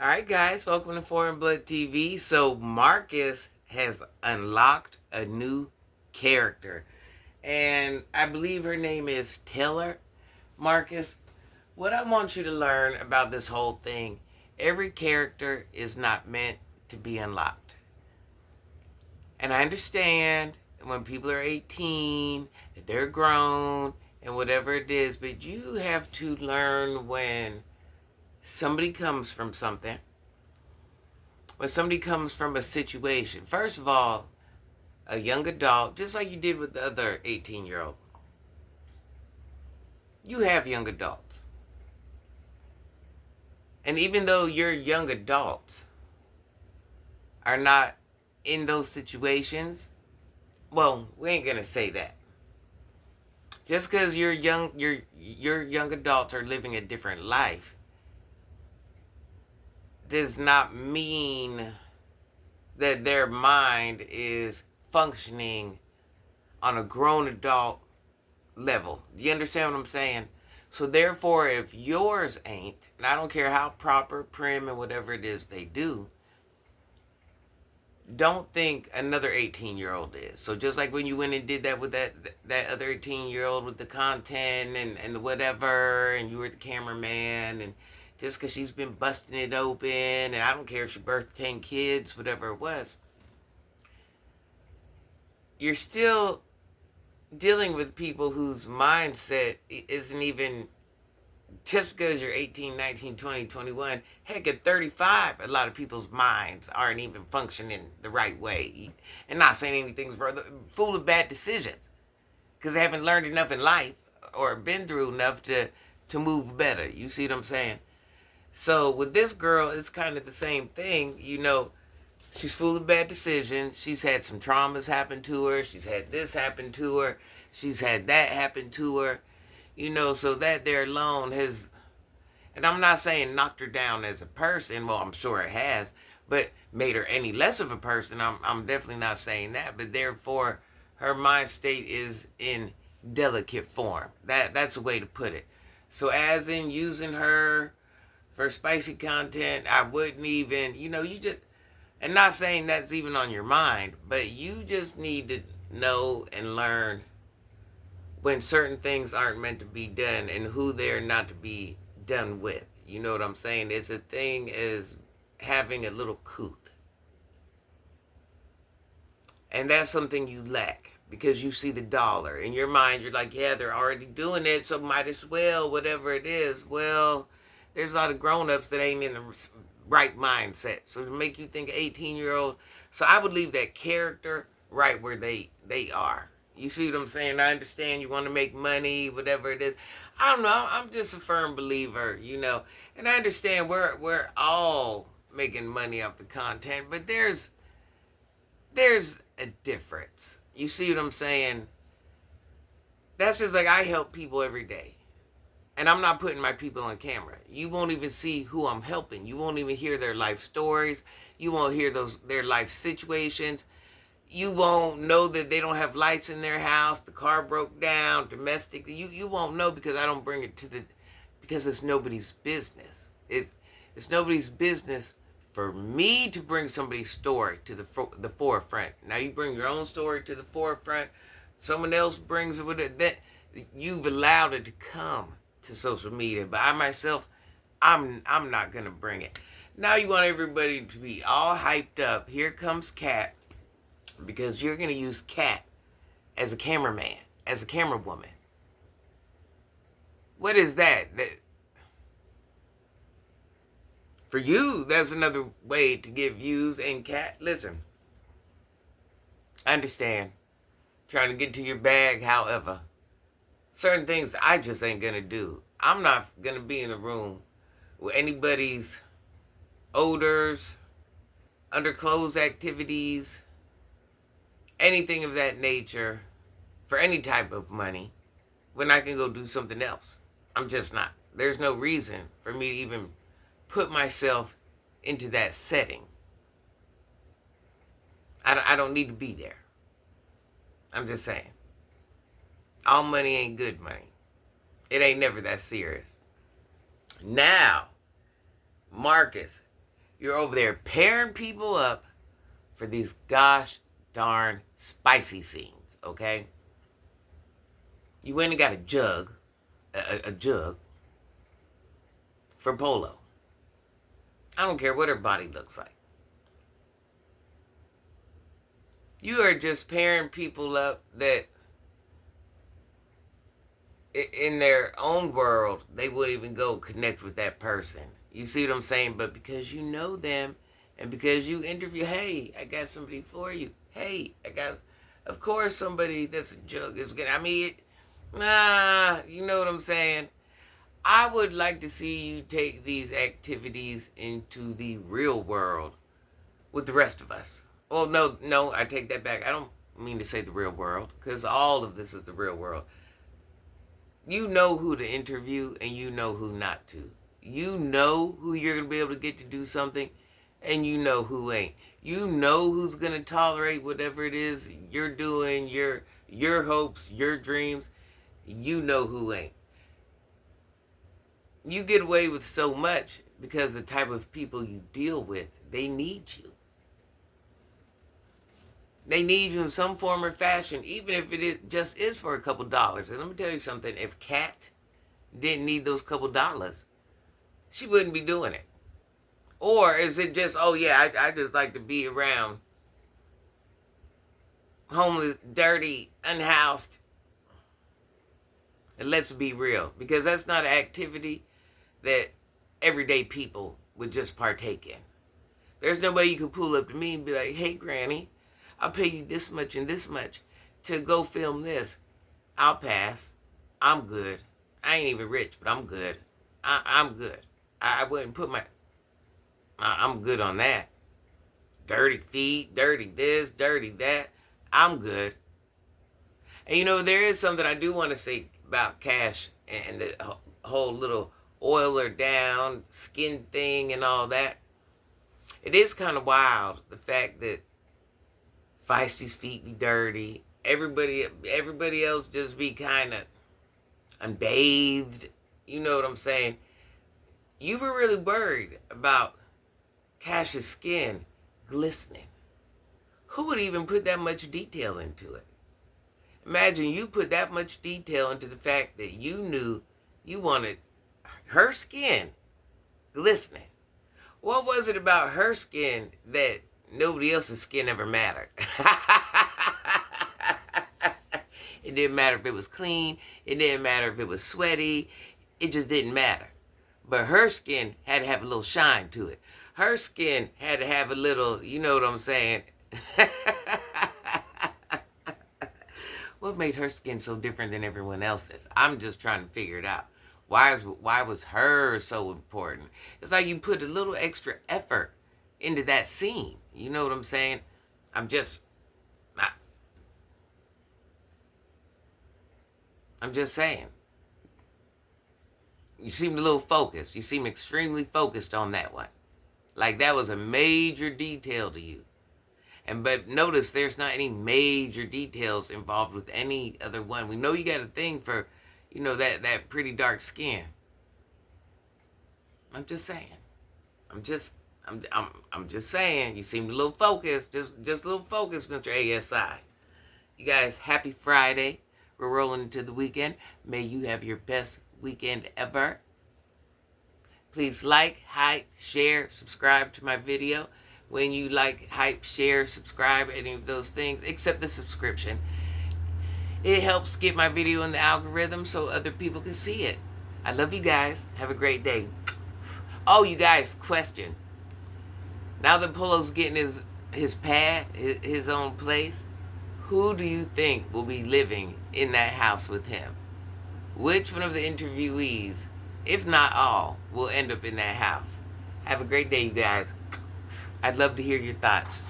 All right, guys, welcome to Foreign Blood TV. So, Marcus has unlocked a new character, and I believe her name is Taylor. Marcus, what I want you to learn about this whole thing, every character is not meant to be unlocked. And I understand when people are 18, that they're grown, and whatever it is, but you have to learn when somebody comes from something, when somebody comes from a situation. First of all, a young adult, just like you did with the other 18-year-old, you have young adults. And even though your young adults are not in those situations, well, we ain't gonna say that. Just because your young adults are living a different life does not mean that their mind is functioning on a grown adult level. Do you understand what I'm saying? So therefore, if yours ain't, and I don't care how proper, prim, and whatever it is they do, don't think another 18-year-old is. So just like when you went and did that with that other 18-year-old with the content and the whatever, and you were the cameraman, and just because she's been busting it open, and I don't care if she birthed 10 kids, whatever it was, you're still dealing with people whose mindset isn't even, just because you're 18, 19, 20, 21, heck, at 35, a lot of people's minds aren't even functioning the right way. And not saying anything's full of bad decisions, because they haven't learned enough in life or been through enough to move better. You see what I'm saying? So with this girl, it's kind of the same thing. She's full of bad decisions. She's had some traumas happen to her. She's had this happen to her. She's had that happen to her. So that there alone has, and I'm not saying knocked her down as a person. Well, I'm sure it has, but made her any less of a person. I'm definitely not saying that. But therefore, her mind state is in delicate form. That's a way to put it. So as in using her for spicy content, I wouldn't even, you just, and not saying that's even on your mind, but you just need to know and learn when certain things aren't meant to be done and who they're not to be done with. You know what I'm saying? It's a thing as having a little couth. And that's something you lack because you see the dollar. In your mind, you're like, yeah, they're already doing it, so might as well, whatever it is. Well, there's a lot of grown-ups that ain't in the right mindset. So to make you think 18-year-old, so I would leave that character right where they are. You see what I'm saying? I understand you want to make money, whatever it is. I don't know. I'm just a firm believer, and I understand we're all making money off the content, but there's a difference. You see what I'm saying? That's just like I help people every day. And I'm not putting my people on camera. You won't even see who I'm helping. You won't even hear their life stories. You won't hear their life situations. You won't know that they don't have lights in their house, the car broke down, domestic. You won't know because I don't bring it because it's nobody's business. It's nobody's business for me to bring somebody's story to the forefront. Now you bring your own story to the forefront. Someone else brings it with it. That you've allowed it to come to social media. But I myself, I'm not gonna bring it. Now you want everybody to be all hyped up. Here comes Kat. Because you're going to use Kat as a cameraman, as a camera woman. What is that? For you, that's another way to get views. And Kat, listen, I understand trying to get to your bag. However, certain things I just ain't going to do. I'm not going to be in a room with anybody's odors, underclothes activities, anything of that nature for any type of money when I can go do something else. I'm just not. There's no reason for me to even put myself into that setting. I don't need to be there. I'm just saying. All money ain't good money. It ain't never that serious. Now, Marcus, You're over there pairing people up for these gosh darn spicy scenes, okay? You went and got a jug for Polo. I don't care what her body looks like. You are just pairing people up that in their own world, they wouldn't even go connect with that person. You see what I'm saying? But because you know them and because you interview, hey, I got somebody for you. Hey, of course, somebody that's a jug is going to, you know what I'm saying? I would like to see you take these activities into the real world with the rest of us. Oh, no, I take that back. I don't mean to say the real world, because all of this is the real world. You know who to interview and you know who not to. You know who you're going to be able to get to do something and you know who ain't. You know who's going to tolerate whatever it is you're doing, your hopes, your dreams. You know who ain't. You get away with so much because the type of people you deal with, they need you. They need you in some form or fashion, even if it just is for a couple dollars. And let me tell you something, if Kat didn't need those couple dollars, she wouldn't be doing it. Or is it just, oh yeah, I just like to be around homeless, dirty, unhoused. And let's be real, because that's not an activity that everyday people would just partake in. There's no way you can pull up to me and be like, hey, Granny, I'll pay you this much and this much to go film this. I'll pass. I'm good. I ain't even rich, but I'm good. I'm good. I wouldn't put I'm good on that. Dirty feet, dirty this, dirty that. I'm good. And you know, there is something I do want to say about Cash and the whole little oil her down, skin thing and all that. It is kind of wild, the fact that Feisty's feet be dirty. Everybody else just be kind of unbathed. You know what I'm saying? You were really worried about Cash's skin glistening. Who would even put that much detail into it? Imagine you put that much detail into the fact that you knew you wanted her skin glistening. What was it about her skin that nobody else's skin ever mattered? It didn't matter if it was clean. It didn't matter if it was sweaty. It just didn't matter. But her skin had to have a little shine to it. Her skin had to have a little, you know what I'm saying? What made her skin so different than everyone else's? I'm just trying to figure it out. Why was hers so important? It's like you put a little extra effort into that scene. You know what I'm saying? I'm just saying. You seemed a little focused. You seem extremely focused on that one. Like that was a major detail to you. But notice there's not any major details involved with any other one. We know you got a thing for, you know, that pretty dark skin. I'm just saying. I'm just saying. You seemed a little focused. Just a little focused, Mr. ASI. You guys, happy Friday. We're rolling into the weekend. May you have your best weekend ever. Please like, hype, share, subscribe to my video. When you like, hype, share, subscribe, any of those things, except the subscription. It helps get my video in the algorithm so other people can see it. I love you guys. Have a great day. Oh, you guys, question. Now that Polo's getting his pad, his own place, who do you think will be living in that house with him? Which one of the interviewees, if not all, will end up in that house? Have a great day, you guys. I'd love to hear your thoughts.